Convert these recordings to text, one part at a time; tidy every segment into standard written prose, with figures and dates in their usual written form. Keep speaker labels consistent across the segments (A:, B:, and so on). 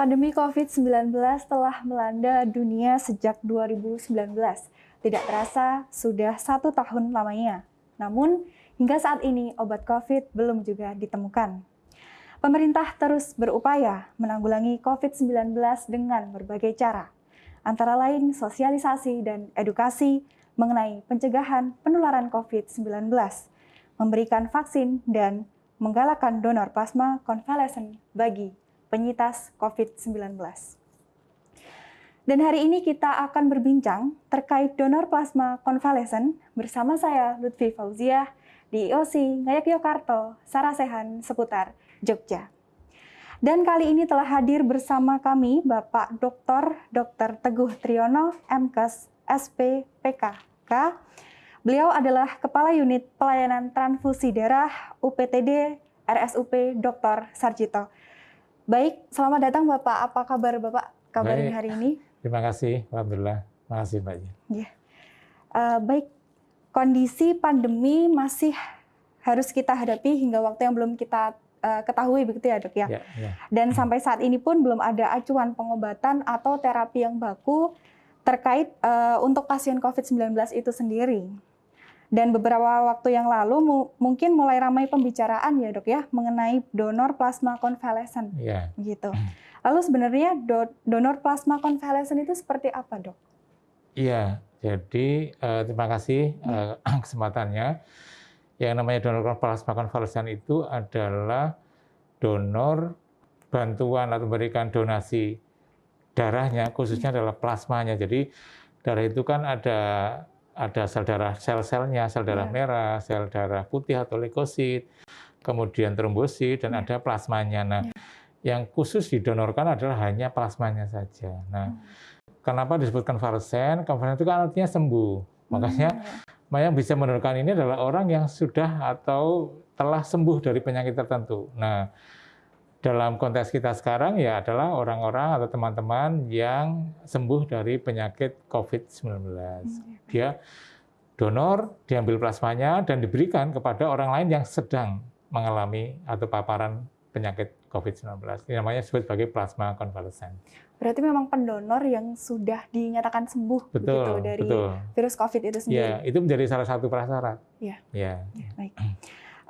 A: Pandemi COVID-19 telah melanda dunia sejak 2019. Tidak terasa sudah 1 tahun lamanya. Namun, hingga saat ini obat COVID belum juga ditemukan. Pemerintah terus berupaya menanggulangi COVID-19 dengan berbagai cara, antara lain sosialisasi dan edukasi mengenai pencegahan penularan COVID-19, memberikan vaksin, dan menggalakkan donor plasma konvalesen bagi penyintas COVID-19. Dan hari ini kita akan berbincang terkait donor plasma konvalesen bersama saya Lutfi Fauziah di IOC Ngayogyakarta, Sarasehan seputar Jogja. Dan kali ini telah hadir bersama kami Bapak Dr. Teguh Triyono, MKes, SP, PKK. Beliau adalah Kepala Unit Pelayanan Transfusi Darah UPTD RSUP Dr. Sarjito. Baik, selamat datang Bapak. Apa kabar Bapak kabarnya hari ini?
B: Terima kasih, Alhamdulillah. Terima kasih Mbak.
A: Ya. Baik, kondisi pandemi masih harus kita hadapi hingga waktu yang belum kita ketahui begitu ya Dok ya? Ya. Dan sampai saat ini pun belum ada acuan pengobatan atau terapi yang baku terkait untuk pasien COVID-19 itu sendiri. Dan beberapa waktu yang lalu mungkin mulai ramai pembicaraan ya Dok ya mengenai donor plasma konvalesen.
B: Ya.
A: Gitu. Lalu sebenarnya donor plasma konvalesen itu seperti apa Dok?
B: Iya, jadi terima kasih kesempatannya. Yang namanya donor plasma konvalesen itu adalah donor bantuan atau memberikan donasi darahnya, khususnya adalah plasmanya. Jadi darah itu kan ada sel darah, sel-selnya, sel darah merah, sel darah putih atau leukosit, kemudian trombosit, dan ada plasmanya. Nah, yang khusus didonorkan adalah hanya plasmanya saja. Nah, kenapa disebutkan konvalesen? Konvalesen itu kan artinya sembuh. Makanya yang bisa mendonorkan ini adalah orang yang sudah atau telah sembuh dari penyakit tertentu. Nah, dalam konteks kita sekarang ya adalah orang-orang atau teman-teman yang sembuh dari penyakit COVID-19. Dia donor, diambil plasmanya dan diberikan kepada orang lain yang sedang mengalami atau paparan penyakit COVID-19. Ini namanya disebut sebagai plasma konvalesen.
A: Berarti memang pendonor yang sudah dinyatakan sembuh begitu dari virus COVID itu sendiri.
B: Ya, itu menjadi salah satu prasyarat.
A: Ya, baik.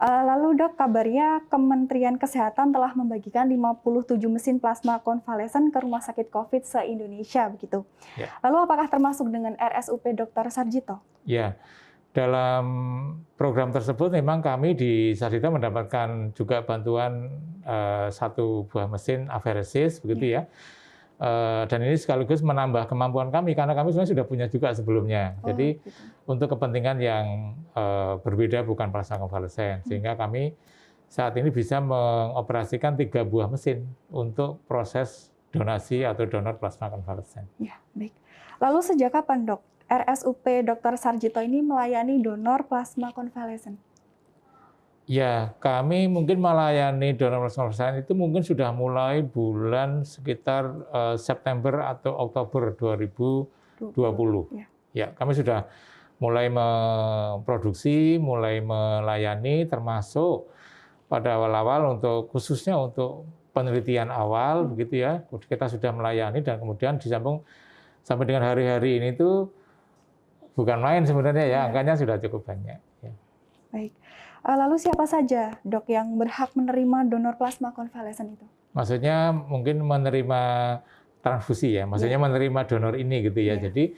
A: Lalu Dok, kabarnya Kementerian Kesehatan telah membagikan 57 mesin plasma konvalesen ke rumah sakit COVID se-Indonesia begitu. Ya. Lalu apakah termasuk dengan RSUP Dr. Sarjito?
B: Ya, dalam program tersebut memang kami di Sarjito mendapatkan juga bantuan 1 buah mesin aferesis begitu ya. Dan ini sekaligus menambah kemampuan kami karena kami sebenarnya sudah punya juga sebelumnya. Jadi untuk kepentingan yang berbeda bukan plasma konvalesen, sehingga kami saat ini bisa mengoperasikan 3 buah mesin untuk proses donasi atau donor plasma konvalesen.
A: Ya, baik. Lalu sejak kapan Dok RSUP Dr. Sarjito ini melayani donor plasma konvalesen?
B: Ya, kami mungkin melayani donor plasma konvalesen itu mungkin sudah mulai bulan sekitar September atau Oktober 2020. Ya, kami sudah mulai memproduksi, mulai melayani, termasuk pada awal-awal untuk khususnya untuk penelitian awal begitu ya. Kita sudah melayani dan kemudian disambung sampai dengan hari-hari ini tuh bukan main sebenarnya ya, angkanya sudah cukup banyak. Ya.
A: Baik. Lalu siapa saja Dok yang berhak menerima donor plasma konvalesen itu?
B: Maksudnya mungkin menerima transfusi ya, maksudnya menerima donor ini gitu ya. Jadi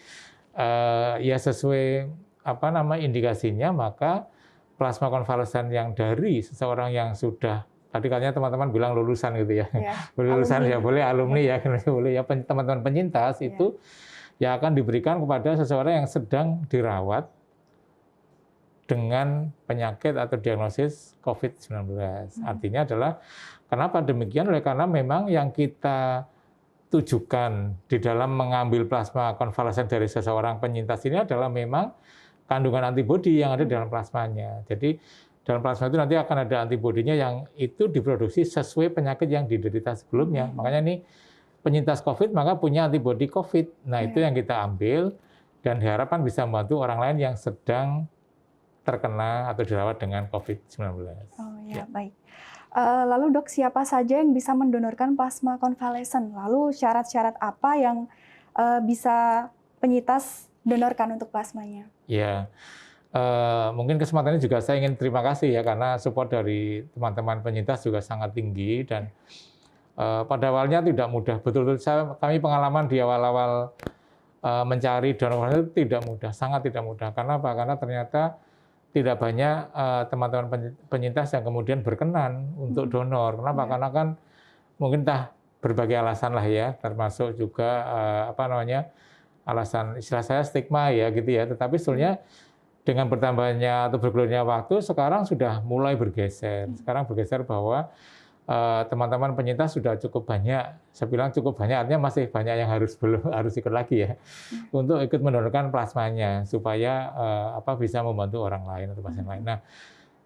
B: ya sesuai indikasinya, maka plasma konvalesen yang dari seseorang yang sudah tadi katanya teman-teman bilang lulusan gitu ya, lulusan alumni. Ya boleh alumni ya, boleh ya teman-teman penyintas itu ya akan diberikan kepada seseorang yang sedang dirawat dengan penyakit atau diagnosis COVID-19. Artinya adalah kenapa demikian? Karena memang yang kita tujukan di dalam mengambil plasma konvalesen dari seseorang penyintas ini adalah memang kandungan antibodi yang ada dalam plasmanya. Jadi dalam plasma itu nanti akan ada antibodinya yang itu diproduksi sesuai penyakit yang diderita sebelumnya. Makanya ini penyintas COVID maka punya antibodi COVID. Nah itu yang kita ambil dan diharapkan bisa membantu orang lain yang sedang terkena atau dirawat dengan COVID-19.
A: Oh ya, baik. Lalu dok, siapa saja yang bisa mendonorkan plasma konvalesen? Lalu syarat-syarat apa yang bisa penyintas donorkan untuk plasmanya?
B: Ya, mungkin kesempatan ini juga saya ingin terima kasih ya karena support dari teman-teman penyintas juga sangat tinggi dan pada awalnya tidak mudah. Betul-betul kami pengalaman di awal-awal mencari donor itu tidak mudah, sangat tidak mudah. Karena apa? Karena ternyata tidak banyak teman-teman penyintas yang kemudian berkenan untuk donor. Kenapa? Karena kan mungkin berbagai alasan lah ya, termasuk juga alasan istilah saya stigma ya gitu ya. Tetapi sebetulnya dengan bertambahnya atau bergulirnya waktu, sekarang sudah mulai bergeser. Sekarang bergeser bahwa teman-teman penyintas sudah cukup banyak. Saya bilang cukup banyak, artinya masih banyak yang belum harus ikut lagi ya, untuk ikut mendonorkan plasmanya supaya bisa membantu orang lain atau pasien lain. Nah,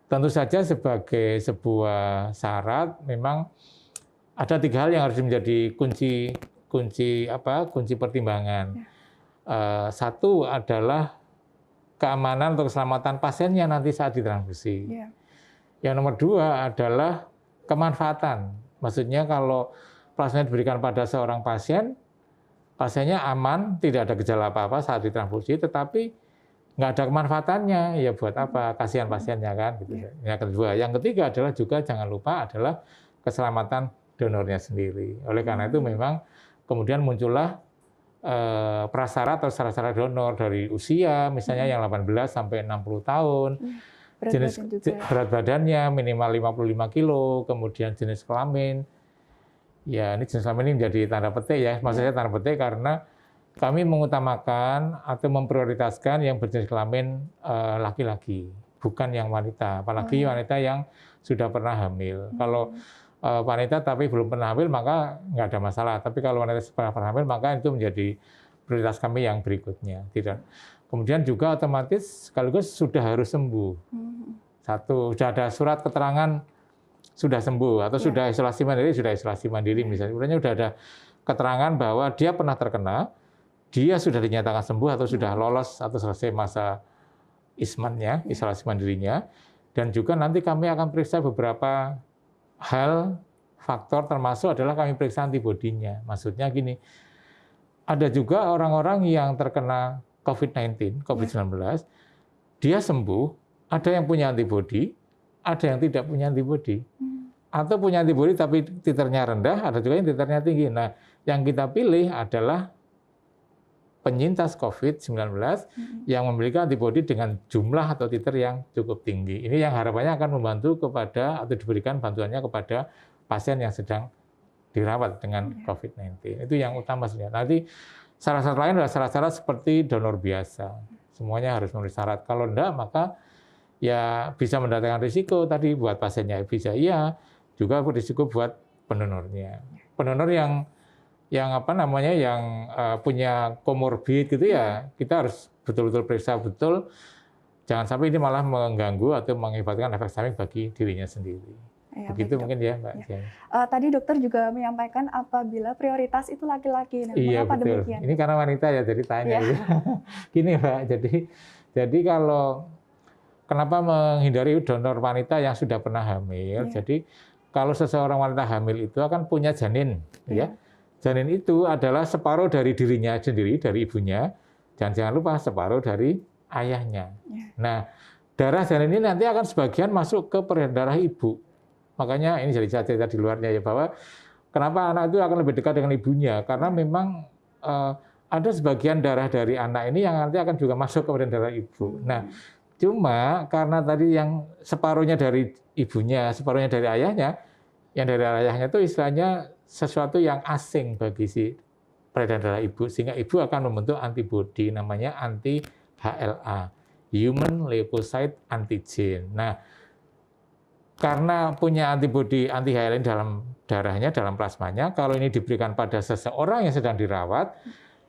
B: tentu saja sebagai sebuah syarat, memang ada 3 hal yang harus menjadi kunci pertimbangan. Satu adalah keamanan atau keselamatan pasiennya nanti saat ditransfusi. Yang nomor 2 adalah kemanfaatan. Maksudnya kalau plasma diberikan pada seorang pasien, pasiennya aman, tidak ada gejala apa-apa saat ditransfusi, tetapi nggak ada kemanfaatannya, ya buat apa? Kasihan pasiennya kan. Gitu. Yang kedua, yang ketiga adalah juga jangan lupa adalah keselamatan donornya sendiri. Oleh karena itu memang kemudian muncullah prasyarat atau syarat-syarat donor dari usia, misalnya yang 18 sampai 60 tahun. Jenis berat badannya minimal 55 kilo, kemudian jenis kelamin. Ya, ini jenis kelamin ini menjadi tanda petik ya. Maksudnya tanda petik karena kami mengutamakan atau memprioritaskan yang berjenis kelamin laki-laki, bukan yang wanita. Apalagi wanita yang sudah pernah hamil. Kalau wanita tapi belum pernah hamil, maka nggak ada masalah. Tapi kalau wanita pernah hamil, maka itu menjadi prioritas kami yang berikutnya. Tidak. Kemudian juga otomatis sekaligus sudah harus sembuh. Satu, sudah ada surat keterangan sudah sembuh atau sudah isolasi mandiri misalnya. Kemudian sudah ada keterangan bahwa dia pernah terkena, dia sudah dinyatakan sembuh atau sudah lolos atau selesai masa ismannya, isolasi mandirinya. Dan juga nanti kami akan periksa beberapa hal, faktor termasuk adalah kami periksa antibodinya. Maksudnya gini, ada juga orang-orang yang terkena COVID-19, dia sembuh, ada yang punya antibodi, ada yang tidak punya antibodi. Atau punya antibodi tapi titernya rendah, ada juga yang titernya tinggi. Nah, yang kita pilih adalah penyintas COVID-19 yang memiliki antibodi dengan jumlah atau titer yang cukup tinggi. Ini yang harapannya akan membantu kepada atau diberikan bantuannya kepada pasien yang sedang dirawat dengan COVID-19. Itu yang utama sebenarnya. Nanti syarat-syarat lain adalah syarat-syarat seperti donor biasa. Semuanya harus memenuhi syarat. Kalau enggak, maka ya bisa mendatangkan risiko tadi buat pasiennya, bisa iya, juga risiko buat pendonornya. Pendonor yang punya komorbid gitu ya, kita harus betul-betul periksa betul. Jangan sampai ini malah mengganggu atau mengakibatkan efek samping bagi dirinya sendiri. Begitu mungkin ya, Mbak.
A: Tadi dokter juga menyampaikan apabila prioritas itu laki-laki. Nah,
B: iya,
A: mengapa
B: betul.
A: demikian?
B: Ini karena wanita ya, jadi tanya. Gini, Mbak, jadi kalau kenapa menghindari donor wanita yang sudah pernah hamil? Jadi kalau seseorang wanita hamil itu akan punya janin, ya. Janin itu adalah separuh dari dirinya sendiri, dari ibunya, dan jangan lupa separuh dari ayahnya. Nah, darah janin ini nanti akan sebagian masuk ke peredaran darah ibu. Makanya ini jadi cerita di luarnya ya, bahwa kenapa anak itu akan lebih dekat dengan ibunya, karena memang ada sebagian darah dari anak ini yang nanti akan juga masuk ke peredaran darah ibu. Nah, cuma karena tadi yang separuhnya dari ibunya, separuhnya dari ayahnya, yang dari ayahnya itu istilahnya sesuatu yang asing bagi si peredaran darah ibu, sehingga ibu akan membentuk antibodi namanya anti-HLA, Human Leukocyte Antigen. Nah, karena punya antibodi anti-HLA dalam darahnya, dalam plasmanya, kalau ini diberikan pada seseorang yang sedang dirawat,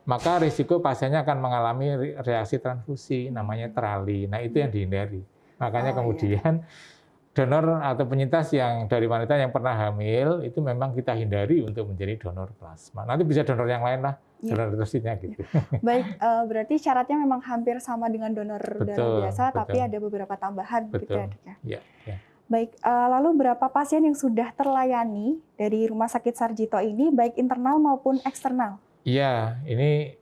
B: maka risiko pasiennya akan mengalami reaksi transfusi, namanya terali. Nah, itu yang dihindari. Makanya kemudian donor atau penyintas yang dari wanita yang pernah hamil, itu memang kita hindari untuk menjadi donor plasma. Nanti bisa donor yang lain lah, donor tersebutnya gitu.
A: Baik, berarti syaratnya memang hampir sama dengan donor darah biasa, tapi ada beberapa tambahan gitu ya, Dok ya?
B: Iya.
A: Baik, lalu berapa pasien yang sudah terlayani dari Rumah Sakit Sarjito ini, baik internal maupun eksternal?
B: Iya, ini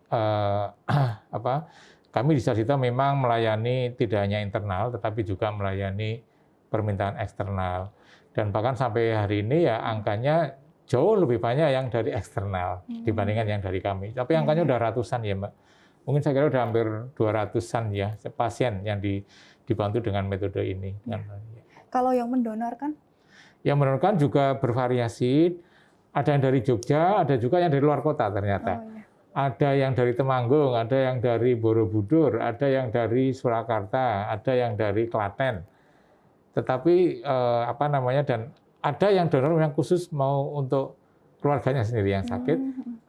B: apa? Kami di Sarjito memang melayani tidak hanya internal, tetapi juga melayani permintaan eksternal. Dan bahkan sampai hari ini ya angkanya jauh lebih banyak yang dari eksternal dibandingkan yang dari kami. Tapi angkanya udah ratusan ya, Mbak. Mungkin saya kira udah hampir 200-an ya pasien yang dibantu dengan metode ini.
A: Kalau yang mendonorkan?
B: Yang mendonorkan juga bervariasi. Ada yang dari Jogja, ada juga yang dari luar kota ternyata.
A: Oh, iya.
B: Ada yang dari Temanggung, ada yang dari Borobudur, ada yang dari Surakarta, ada yang dari Klaten. Tetapi apa namanya, dan ada yang donor yang khusus mau untuk keluarganya sendiri yang sakit.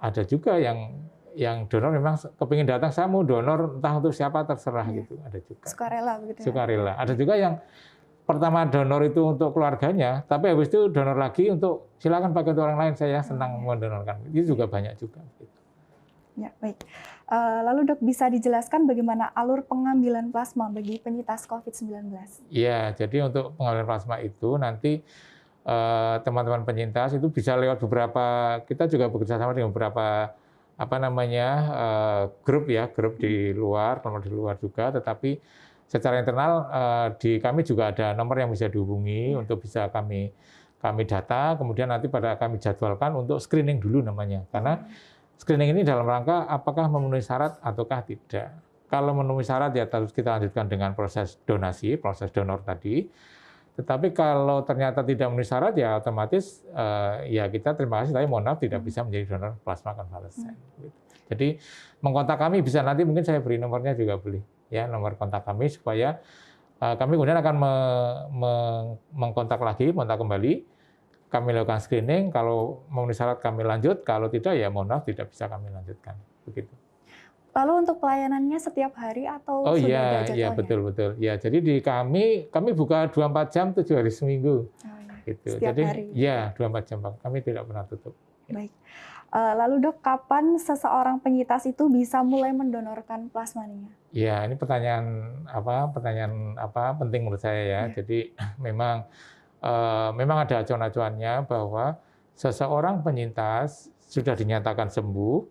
B: Ada juga yang donor memang kepingin datang, saya mau donor entah untuk siapa terserah gitu. Ada juga.
A: Sukarela begitu ya?
B: Sukarela. Ada juga yang pertama donor itu untuk keluarganya, tapi habis itu donor lagi untuk silakan pakai untuk orang lain, saya senang mendonorkan. Itu juga banyak juga.
A: Ya, baik. Lalu Dok, bisa dijelaskan bagaimana alur pengambilan plasma bagi penyintas COVID-19?
B: Iya, jadi untuk pengambilan plasma itu nanti teman-teman penyintas itu bisa lewat beberapa, kita juga bekerja sama dengan beberapa apa namanya grup ya, grup di luar, nomor di luar juga, tetapi secara internal di kami juga ada nomor yang bisa dihubungi untuk bisa kami data, kemudian nanti pada kami jadwalkan untuk screening dulu namanya, karena screening ini dalam rangka apakah memenuhi syarat ataukah tidak. Kalau memenuhi syarat ya terus kita lanjutkan dengan proses donasi, proses donor tadi. Tetapi kalau ternyata tidak memenuhi syarat ya otomatis ya kita terima kasih, tapi mohon maaf tidak bisa menjadi donor plasma konvalesen. Jadi mengkontak kami bisa, nanti mungkin saya beri nomornya juga boleh ya, nomor kontak kami supaya kami kemudian akan mengkontak lagi, kontak kembali. Kami lakukan screening, kalau memenuhi syarat kami lanjut, kalau tidak ya mohon maaf tidak bisa kami lanjutkan. Begitu.
A: Lalu untuk pelayanannya setiap hari atau
B: Oh
A: sudah
B: iya,
A: ada jadwalnya?
B: iya betul. Ya, jadi di kami buka 24 jam 7 hari seminggu.
A: Oh, iya.
B: Gitu.
A: Setiap
B: Jadi
A: hari?
B: ya 24 jam, kami tidak pernah tutup.
A: Baik. Lalu Dok, kapan seseorang penyintas itu bisa mulai mendonorkan plasmanya?
B: Ya, ini pertanyaan penting menurut saya ya. Jadi memang ada acuan-acuannya bahwa seseorang penyintas sudah dinyatakan sembuh,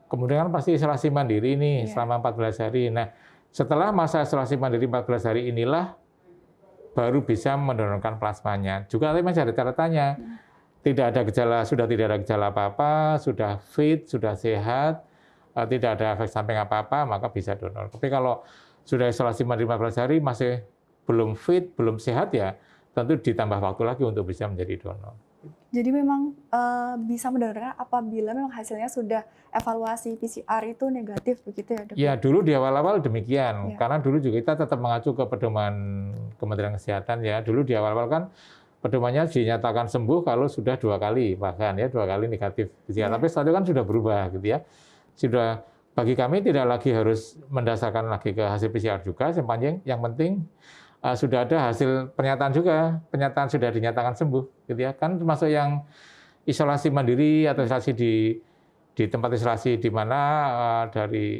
B: kemudian kan pasti isolasi mandiri nih selama 14 hari. Nah, setelah masa isolasi mandiri 14 hari inilah baru bisa mendonorkan plasmanya. Juga tapi masih ada catatannya. Sudah tidak ada gejala apa-apa, sudah fit, sudah sehat, tidak ada efek samping apa-apa, maka bisa donor. Tapi kalau sudah isolasi mandiri 14 hari masih belum fit, belum sehat ya, tentu ditambah waktu lagi untuk bisa menjadi donor.
A: Jadi memang bisa mendonorkan apabila memang hasilnya sudah evaluasi PCR itu negatif begitu ya Dok?
B: Ya dulu di awal-awal demikian, karena dulu juga kita tetap mengacu ke pedoman Kementerian Kesehatan ya. Dulu di awal-awal kan pedomannya dinyatakan sembuh kalau sudah 2 kali, bahkan ya 2 kali negatif PCR. Tapi setelah itu kan sudah berubah gitu ya. Sudah bagi kami tidak lagi harus mendasarkan lagi ke hasil PCR juga, yang penting sudah ada hasil pernyataan juga, pernyataan sudah dinyatakan sembuh, gitu ya. Kan termasuk yang isolasi mandiri atau isolasi di tempat isolasi di mana dari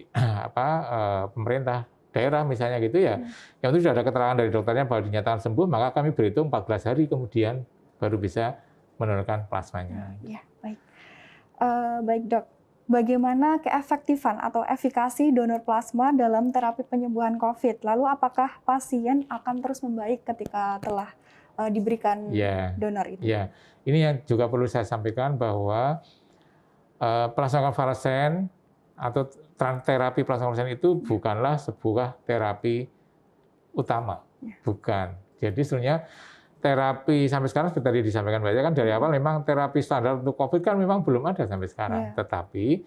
B: pemerintah daerah misalnya gitu ya, yang itu sudah ada keterangan dari dokternya bahwa dinyatakan sembuh, maka kami berhitung 14 hari kemudian baru bisa mendonorkan plasmanya.
A: Ya, baik. Baik Dok. Bagaimana keefektifan atau efikasi donor plasma dalam terapi penyembuhan COVID? Lalu apakah pasien akan terus membaik ketika telah diberikan donor itu?
B: Ya, ini yang juga perlu saya sampaikan bahwa plasma konvalesen atau terapi plasma konvalesen itu bukanlah sebuah terapi utama, bukan. Jadi sebenarnya terapi sampai sekarang seperti tadi disampaikan Mbak, kan dari awal memang terapi standar untuk COVID kan memang belum ada sampai sekarang. Tetapi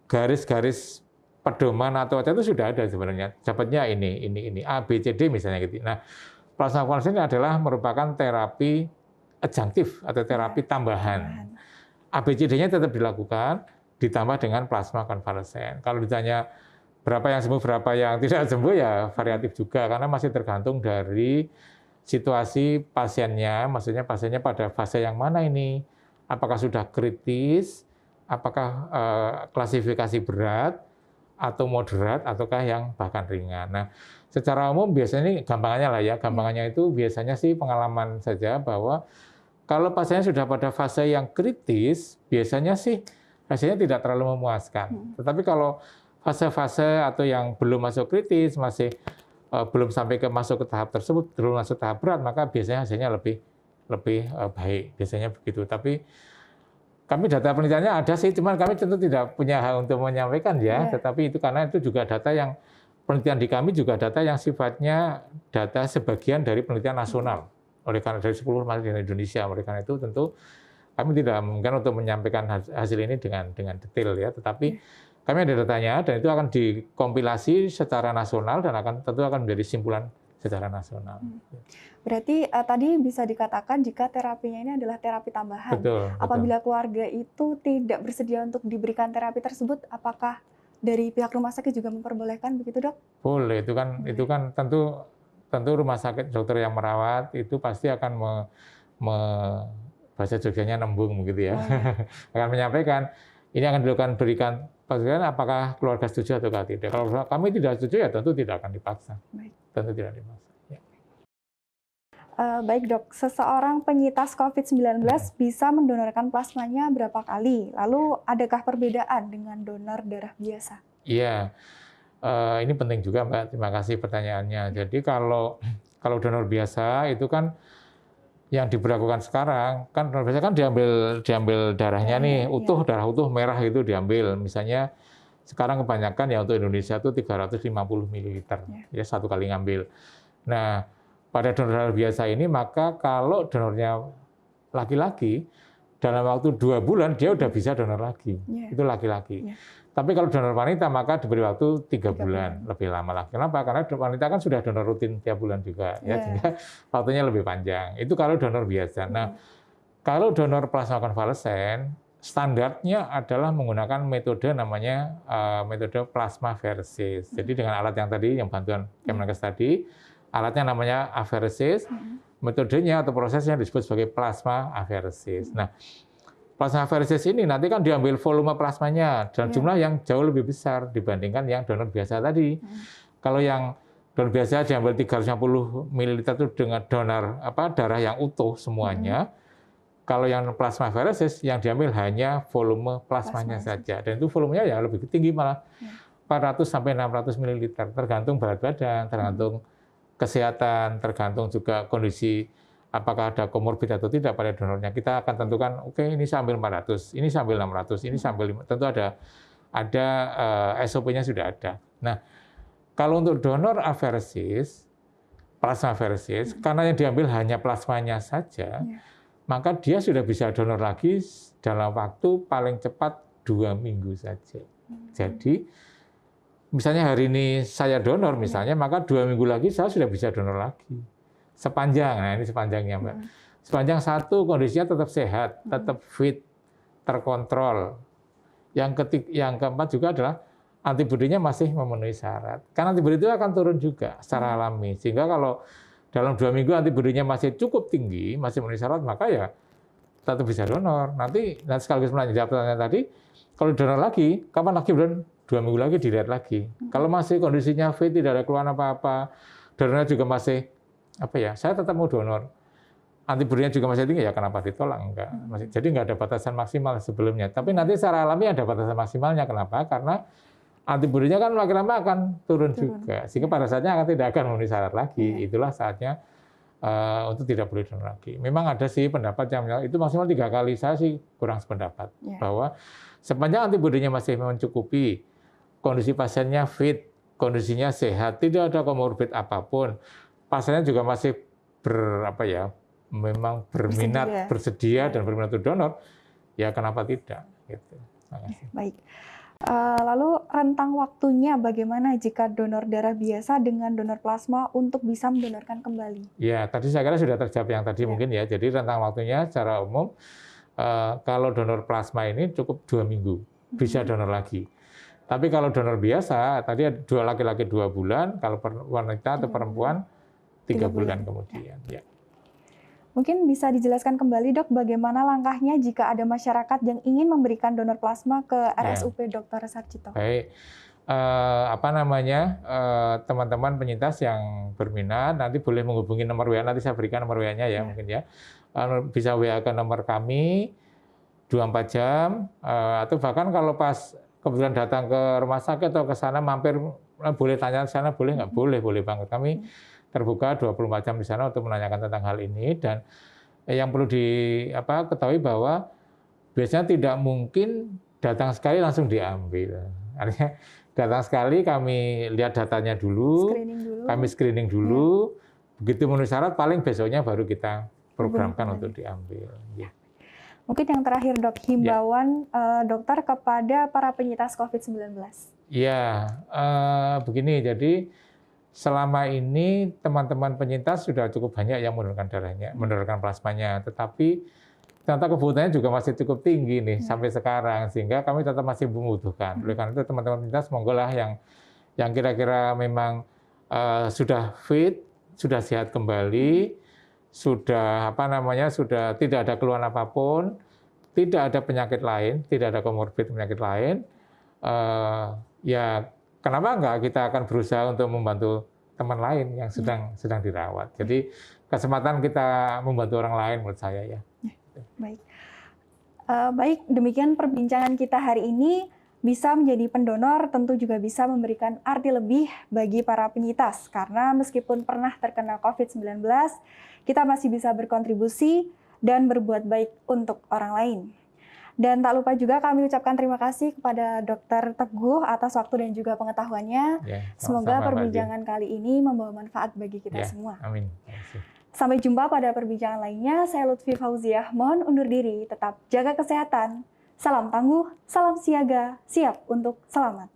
B: garis-garis pedoman atau itu sudah ada sebenarnya. Dapatnya ini A, B, C, D misalnya gitu. Nah, plasma konvalesen adalah merupakan terapi adjunktif atau terapi tambahan. A, B, C, D-nya tetap dilakukan, ditambah dengan plasma konvalesen. Kalau ditanya berapa yang sembuh, berapa yang tidak sembuh ya variatif juga, karena masih tergantung dari situasi pasiennya, maksudnya pasiennya pada fase yang mana ini, apakah sudah kritis, apakah klasifikasi berat, atau moderat, ataukah yang bahkan ringan. Nah, secara umum biasanya ini gampangannya lah ya, gampangannya itu biasanya sih pengalaman saja bahwa kalau pasiennya sudah pada fase yang kritis, biasanya sih hasilnya tidak terlalu memuaskan. Tetapi kalau fase-fase atau yang belum masuk kritis, masih belum sampai masuk ke tahap tersebut, belum masuk tahap berat, maka biasanya hasilnya lebih baik. Biasanya begitu. Tapi kami data penelitiannya ada sih, cuman kami tentu tidak punya hak untuk menyampaikan ya. Tetapi itu karena itu juga data yang penelitian di kami juga data yang sifatnya data sebagian dari penelitian nasional. Oleh karena dari 10 rumah sakit di Indonesia, oleh karena itu tentu kami tidak mungkin untuk menyampaikan hasil ini dengan detail ya. Tetapi kami ada datanya dan itu akan dikompilasi secara nasional dan tentu akan menjadi simpulan secara nasional.
A: Berarti tadi bisa dikatakan jika terapinya ini adalah terapi tambahan.
B: Betul.
A: Apabila keluarga itu tidak bersedia untuk diberikan terapi tersebut, apakah dari pihak rumah sakit juga memperbolehkan begitu, Dok?
B: Boleh, itu kan tentu rumah sakit dokter yang merawat itu pasti akan bahasa Jogjanya nembung begitu ya. Akan menyampaikan ini akan berikan apakah keluarga setuju atau tidak. Kalau kami tidak setuju ya tentu tidak akan dipaksa. Tentu tidak dipaksa. Ya.
A: Baik dok, seseorang penyintas COVID-19 bisa mendonorkan plasmanya berapa kali? Lalu adakah perbedaan dengan donor darah biasa?
B: Iya, ini penting juga Mbak, terima kasih pertanyaannya. Jadi kalau donor biasa itu kan yang diberlakukan sekarang, kan donor biasa kan diambil darahnya nih, darah utuh merah itu diambil. Misalnya sekarang kebanyakan ya untuk Indonesia itu 350 ml, ya satu kali ngambil. Nah, pada donor biasa ini maka kalau donornya laki-laki dalam waktu 2 bulan dia udah bisa donor lagi, itu laki-laki. Tapi kalau donor wanita maka diberi waktu 3 bulan, lebih lama lagi. Kenapa? Karena wanita kan sudah donor rutin tiap bulan juga, ya sehingga waktunya lebih panjang. Itu kalau donor biasa. Nah, kalau donor plasma konvalesen standarnya adalah menggunakan metode namanya metode plasmapheresis. Jadi dengan alat yang tadi, yang bantuan Kemenkes tadi, alatnya namanya apheresis, metodenya atau prosesnya disebut sebagai plasmapheresis. Nah, plasmapheresis ini nanti kan diambil volume plasmanya dan jumlah yang jauh lebih besar dibandingkan yang donor biasa tadi. Kalau yang donor biasa diambil 350 ml itu dengan darah yang utuh semuanya. Kalau yang plasmapheresis yang diambil hanya volume plasmanya saja, dan itu volumenya ya lebih tinggi malah 400 sampai 600 ml, tergantung berat badan, tergantung kesehatan, tergantung juga kondisi apakah ada komorbid atau tidak pada donornya. Kita akan tentukan, oke, ini sambil 400, ini sambil 600, ini sambil 500. Tentu ada SOP-nya sudah ada. Nah, kalau untuk donor apheresis, plasmapheresis, karena yang diambil hanya plasmanya saja, maka dia sudah bisa donor lagi dalam waktu paling cepat 2 minggu saja. Jadi, misalnya hari ini saya donor misalnya, maka 2 minggu lagi saya sudah bisa donor lagi. Sepanjang, nah ini sepanjangnya Mbak. Sepanjang satu kondisinya tetap sehat, tetap fit, terkontrol. Yang keempat juga adalah antibodinya masih memenuhi syarat. Karena antibodi itu akan turun juga secara alami. Sehingga kalau dalam 2 minggu antibodinya masih cukup tinggi, masih memenuhi syarat, maka ya tetap bisa donor. Nanti sekaligus melanjutkan pertanyaan tadi, kalau donor lagi, kapan lagi? 2 minggu lagi dilihat lagi. Kalau masih kondisinya fit, tidak ada keluhan apa-apa, donornya juga masih saya tetap mau donor. Antibodinya juga masih tinggi, ya kenapa ditolak? Enggak. Jadi enggak ada batasan maksimal sebelumnya. Tapi nanti secara alami ada batasan maksimalnya. Kenapa? Karena antibodinya kan lama-lama akan turun juga. Sehingga pada saatnya tidak akan memenuhi syarat lagi. Itulah saatnya untuk tidak boleh donor lagi. Memang ada sih pendapat yang itu maksimal 3 kali. Saya sih kurang sependapat. Bahwa sepanjang antibodinya masih mencukupi, kondisi pasiennya fit, kondisinya sehat, tidak ada komorbid apapun, pasiennya juga masih memang berminat, bersedia dan berminat untuk donor, ya kenapa tidak? Gitu.
A: Baik. Lalu rentang waktunya bagaimana jika donor darah biasa dengan donor plasma untuk bisa mendonorkan kembali?
B: Ya, tadi saya kira sudah terjawab yang tadi mungkin ya. Jadi rentang waktunya secara umum kalau donor plasma ini cukup 2 minggu bisa donor lagi. Tapi kalau donor biasa tadi dua laki-laki 2 bulan, kalau wanita atau perempuan 3 bulan kemudian. Ya.
A: Mungkin bisa dijelaskan kembali dok, bagaimana langkahnya jika ada masyarakat yang ingin memberikan donor plasma ke RSUP Dr. Sarjito?
B: Baik, teman-teman penyintas yang berminat nanti boleh menghubungi nomor WA, nanti saya berikan nomor WA-nya ya mungkin ya. Bisa WA ke nomor kami 24 jam, atau bahkan kalau pas kebetulan datang ke rumah sakit atau ke sana mampir, boleh tanya di sana, boleh nggak? Boleh banget. Kami terbuka 24 jam di sana untuk menanyakan tentang hal ini. Dan yang perlu ketahui bahwa biasanya tidak mungkin datang sekali langsung diambil. Artinya datang sekali kami lihat datanya dulu, kami screening dulu, begitu memenuhi syarat paling besoknya baru kita programkan untuk diambil. Ya.
A: Mungkin yang terakhir Dok, himbauan dokter kepada para penyintas COVID-19.
B: Ya, begini, jadi selama ini teman-teman penyintas sudah cukup banyak yang menurunkan darahnya, menurunkan plasmanya, tetapi ternyata kebutuhannya juga masih cukup tinggi nih sampai sekarang, sehingga kami tetap masih membutuhkan. Oleh karena itu teman-teman penyintas monggo lah yang kira-kira memang sudah fit, sudah sehat kembali, sudah sudah tidak ada keluhan apapun, tidak ada penyakit lain, tidak ada komorbid penyakit lain, ya kenapa enggak kita akan berusaha untuk membantu teman lain yang sedang dirawat. Jadi kesempatan kita membantu orang lain menurut saya ya.
A: Baik. Baik, demikian perbincangan kita hari ini. Bisa menjadi pendonor tentu juga bisa memberikan arti lebih bagi para penyintas. Karena meskipun pernah terkena COVID-19, kita masih bisa berkontribusi dan berbuat baik untuk orang lain. Dan tak lupa juga kami ucapkan terima kasih kepada Dr. Teguh atas waktu dan juga pengetahuannya.
B: Ya,
A: semoga perbincangan kali ini membawa manfaat bagi kita semua.
B: Amin.
A: Sampai jumpa pada perbincangan lainnya. Saya Lutfi Fauziah, mohon undur diri. Tetap jaga kesehatan. Salam tangguh, salam siaga, siap untuk selamat.